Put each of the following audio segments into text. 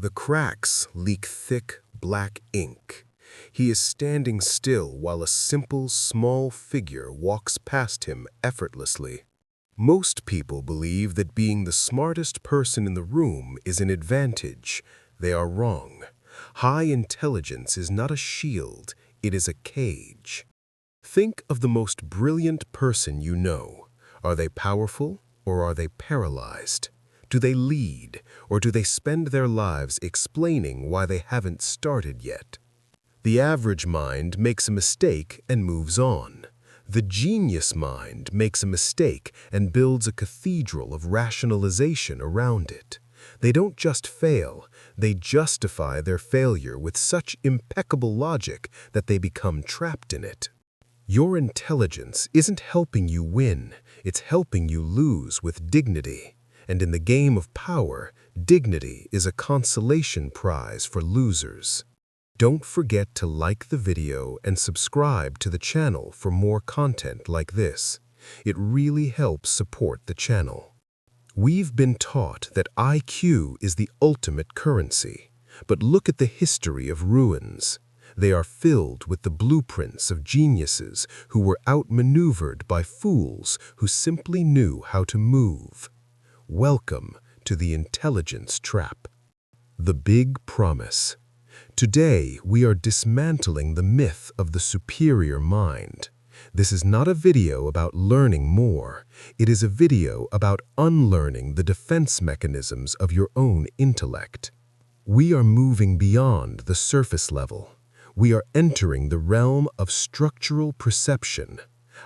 The cracks leak thick, black ink. He is standing still while a simple, small figure walks past him effortlessly. Most people believe that being the smartest person in the room is an advantage. They are wrong. High intelligence is not a shield, it is a cage. Think of the most brilliant person you know. Are they powerful or are they paralyzed? Do they lead or do they spend their lives explaining why they haven't started yet? The average mind makes a mistake and moves on. The genius mind makes a mistake and builds a cathedral of rationalization around it. They don't just fail, they justify their failure with such impeccable logic that they become trapped in it. Your intelligence isn't helping you win, it's helping you lose with dignity. And in the game of power, dignity is a consolation prize for losers. Don't forget to like the video and subscribe to the channel for more content like this. It really helps support the channel. We've been taught that IQ is the ultimate currency, but look at the history of ruins. They are filled with the blueprints of geniuses who were outmaneuvered by fools who simply knew how to move. Welcome to the intelligence trap. The big promise. Today, we are dismantling the myth of the superior mind. This is not a video about learning more. It is a video about unlearning the defense mechanisms of your own intellect. We are moving beyond the surface level. We are entering the realm of structural perception.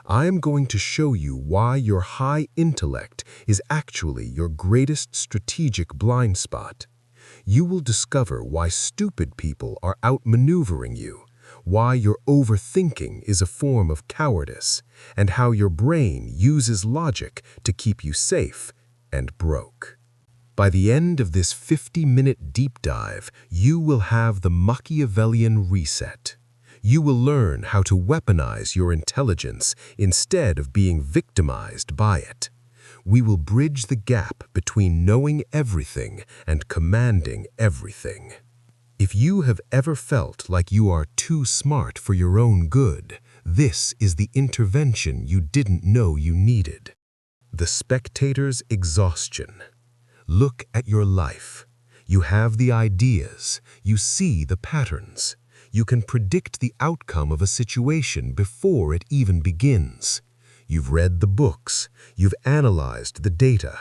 I am going to show you why your high intellect is actually your greatest strategic blind spot. You will discover why stupid people are outmaneuvering you, why your overthinking is a form of cowardice, and how your brain uses logic to keep you safe and broke. By the end of this 50-minute deep dive, you will have the Machiavellian reset. You will learn how to weaponize your intelligence instead of being victimized by it. We will bridge the gap between knowing everything and commanding everything. If you have ever felt like you are too smart for your own good, this is the intervention you didn't know you needed. The spectator's exhaustion. Look at your life. You have the ideas. You see the patterns. You can predict the outcome of a situation before it even begins. You've read the books. You've analyzed the data.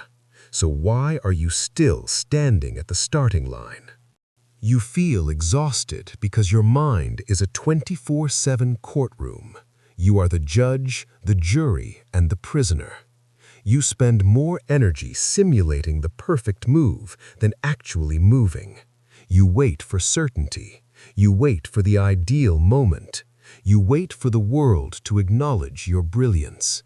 So why are you still standing at the starting line? You feel exhausted because your mind is a 24/7 courtroom. You are the judge, the jury, and the prisoner. You spend more energy simulating the perfect move than actually moving. You wait for certainty. You wait for the ideal moment. You wait for the world to acknowledge your brilliance.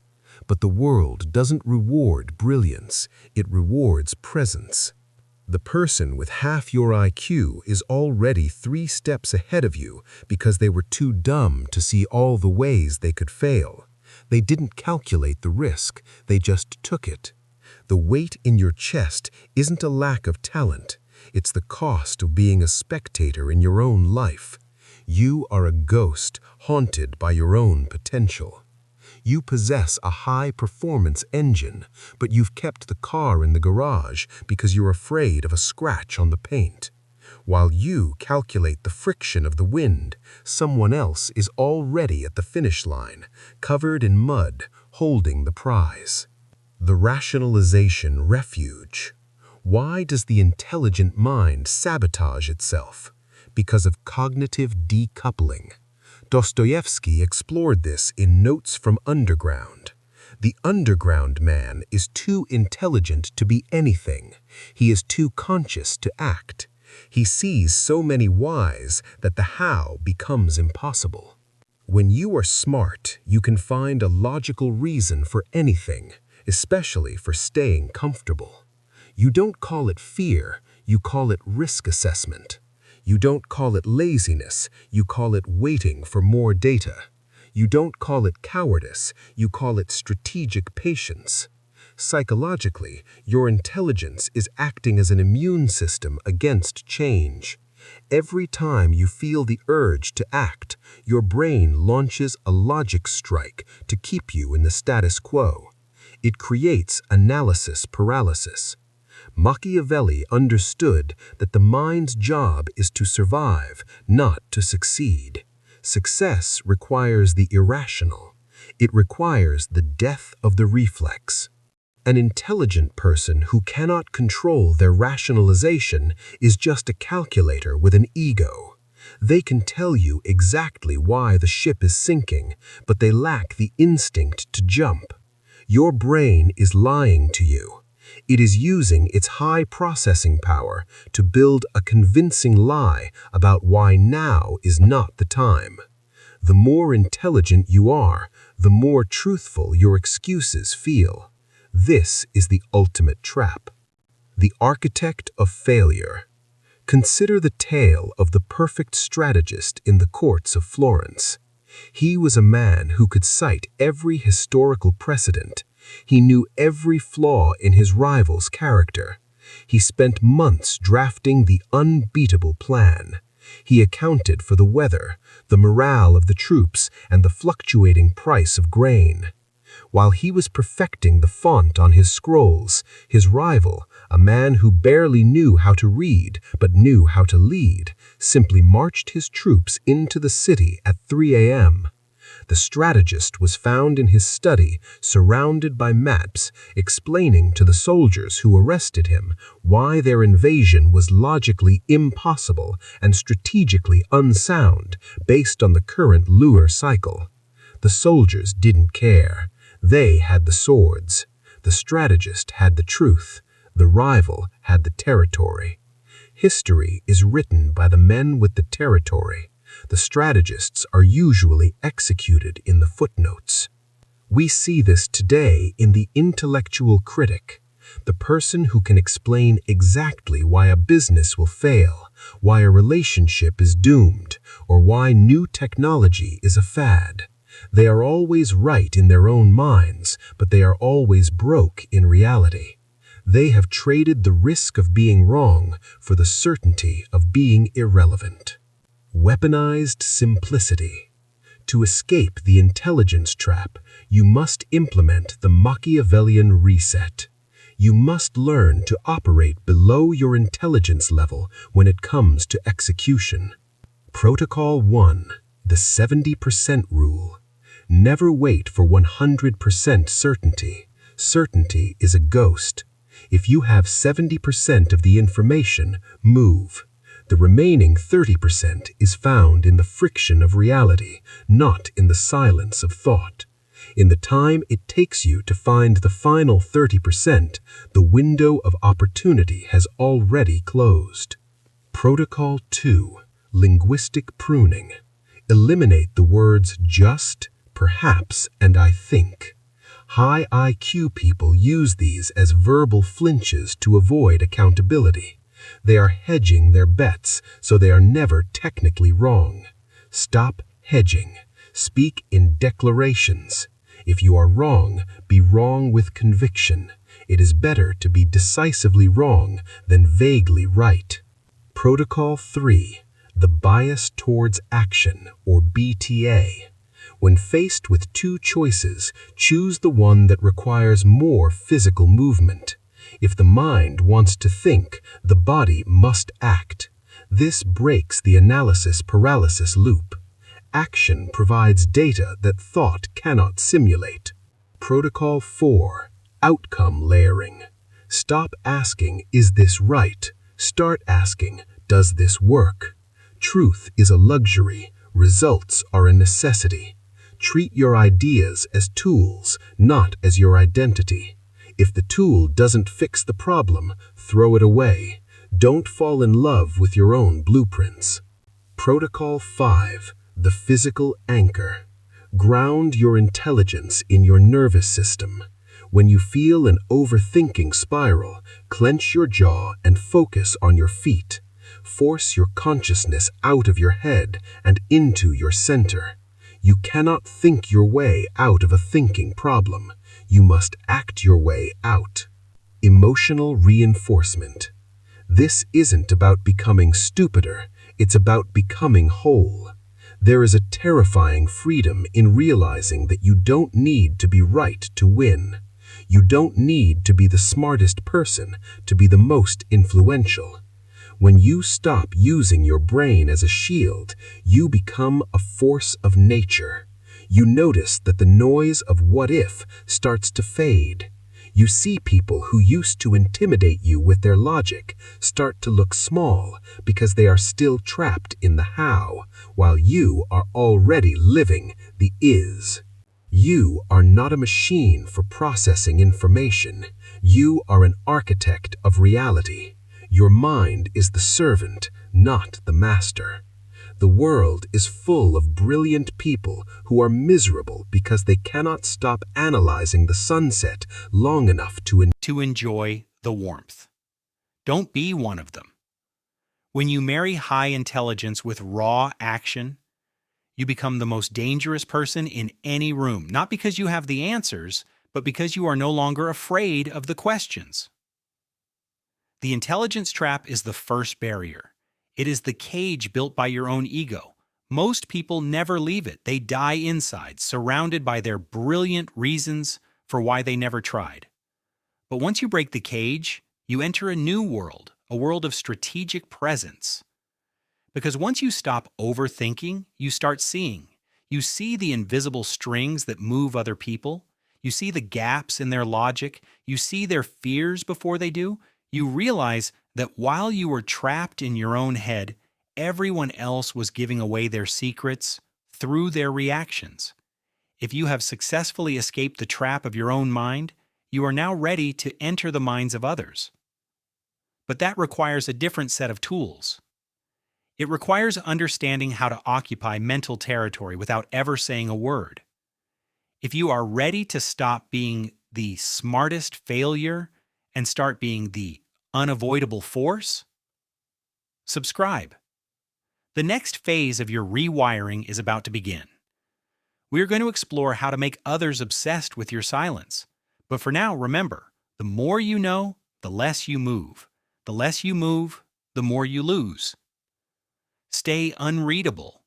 But the world doesn't reward brilliance, it rewards presence. The person with half your IQ is already 3 steps ahead of you because they were too dumb to see all the ways they could fail. They didn't calculate the risk, they just took it. The weight in your chest isn't a lack of talent, it's the cost of being a spectator in your own life. You are a ghost haunted by your own potential. You possess a high-performance engine, but you've kept the car in the garage because you're afraid of a scratch on the paint. While you calculate the friction of the wind, someone else is already at the finish line, covered in mud, holding the prize. The rationalization refuge. Why does the intelligent mind sabotage itself? Because of cognitive decoupling. Dostoevsky explored this in Notes from Underground. The underground man is too intelligent to be anything. He is too conscious to act. He sees so many whys that the how becomes impossible. When you are smart, you can find a logical reason for anything, especially for staying comfortable. You don't call it fear, you call it risk assessment. You don't call it laziness, you call it waiting for more data. You don't call it cowardice, you call it strategic patience. Psychologically, your intelligence is acting as an immune system against change. Every time you feel the urge to act, your brain launches a logic strike to keep you in the status quo. It creates analysis paralysis. Machiavelli understood that the mind's job is to survive, not to succeed. Success requires the irrational. It requires the death of the reflex. An intelligent person who cannot control their rationalization is just a calculator with an ego. They can tell you exactly why the ship is sinking, but they lack the instinct to jump. Your brain is lying to you. It is using its high processing power to build a convincing lie about why now is not the time. The more intelligent you are, the more truthful your excuses feel. This is the ultimate trap. The architect of failure. Consider the tale of the perfect strategist in the courts of Florence. He was a man who could cite every historical precedent. He knew every flaw in his rival's character. He spent months drafting the unbeatable plan. He accounted for the weather, the morale of the troops, and the fluctuating price of grain. While he was perfecting the font on his scrolls, his rival, a man who barely knew how to read but knew how to lead, simply marched his troops into the city at 3 a.m. The strategist was found in his study, surrounded by maps, explaining to the soldiers who arrested him why their invasion was logically impossible and strategically unsound based on the current lunar cycle. The soldiers didn't care. They had the swords. The strategist had the truth. The rival had the territory. History is written by the men with the territory. The strategists are usually executed in the footnotes. We see this today in the intellectual critic, the person who can explain exactly why a business will fail, why a relationship is doomed, or why new technology is a fad. They are always right in their own minds, but they are always broke in reality. They have traded the risk of being wrong for the certainty of being irrelevant. Weaponized simplicity. To escape the intelligence trap, you must implement the Machiavellian reset. You must learn to operate below your intelligence level when it comes to execution. Protocol 1. The 70% rule. Never wait for 100% certainty. Certainty is a ghost. If you have 70% of the information, move. The remaining 30% is found in the friction of reality, not in the silence of thought. In the time it takes you to find the final 30%, the window of opportunity has already closed. Protocol 2. Linguistic pruning. Eliminate the words just, perhaps, and I think. High IQ people use these as verbal flinches to avoid accountability. They are hedging their bets, so they are never technically wrong. Stop hedging. Speak in declarations. If you are wrong, be wrong with conviction. It is better to be decisively wrong than vaguely right. Protocol 3. The bias towards action, or BTA. When faced with two choices, choose the one that requires more physical movement. If the mind wants to think, the body must act. This breaks the analysis paralysis loop. Action provides data that thought cannot simulate. Protocol 4. Outcome layering. Stop asking, is this right? Start asking, does this work? Truth is a luxury. Results are a necessity. Treat your ideas as tools, not as your identity. If the tool doesn't fix the problem, throw it away. Don't fall in love with your own blueprints. Protocol 5. The physical anchor. Ground your intelligence in your nervous system. When you feel an overthinking spiral, clench your jaw and focus on your feet. Force your consciousness out of your head and into your center. You cannot think your way out of a thinking problem. You must act your way out. Emotional reinforcement. This isn't about becoming stupider, it's about becoming whole. There is a terrifying freedom in realizing that you don't need to be right to win. You don't need to be the smartest person to be the most influential. When you stop using your brain as a shield, you become a force of nature. You notice that the noise of what if starts to fade. You see people who used to intimidate you with their logic start to look small because they are still trapped in the how, while you are already living the is. You are not a machine for processing information. You are an architect of reality. Your mind is the servant, not the master. The world is full of brilliant people who are miserable because they cannot stop analyzing the sunset long enough to enjoy the warmth. Don't be one of them. When you marry high intelligence with raw action, you become the most dangerous person in any room, not because you have the answers, but because you are no longer afraid of the questions. The intelligence trap is the first barrier. It is the cage built by your own ego. Most people never leave it. They die inside, surrounded by their brilliant reasons for why they never tried. But once you break the cage, you enter a new world, a world of strategic presence. Because once you stop overthinking, you start seeing. You see the invisible strings that move other people. You see the gaps in their logic. You see their fears before they do. You realize that while you were trapped in your own head, everyone else was giving away their secrets through their reactions. If you have successfully escaped the trap of your own mind, you are now ready to enter the minds of others. But that requires a different set of tools. It requires understanding how to occupy mental territory without ever saying a word. If you are ready to stop being the smartest failure and start being the unavoidable force, subscribe. The next phase of your rewiring is about to begin. We are going to explore how to make others obsessed with your silence. But for now, remember, the more you know, the less you move. The less you move, the more you lose. Stay unreadable.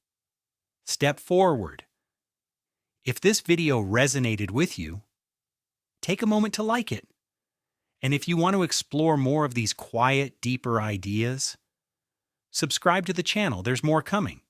Step forward. If this video resonated with you, take a moment to like it. And if you want to explore more of these quiet, deeper ideas, subscribe to the channel. There's more coming.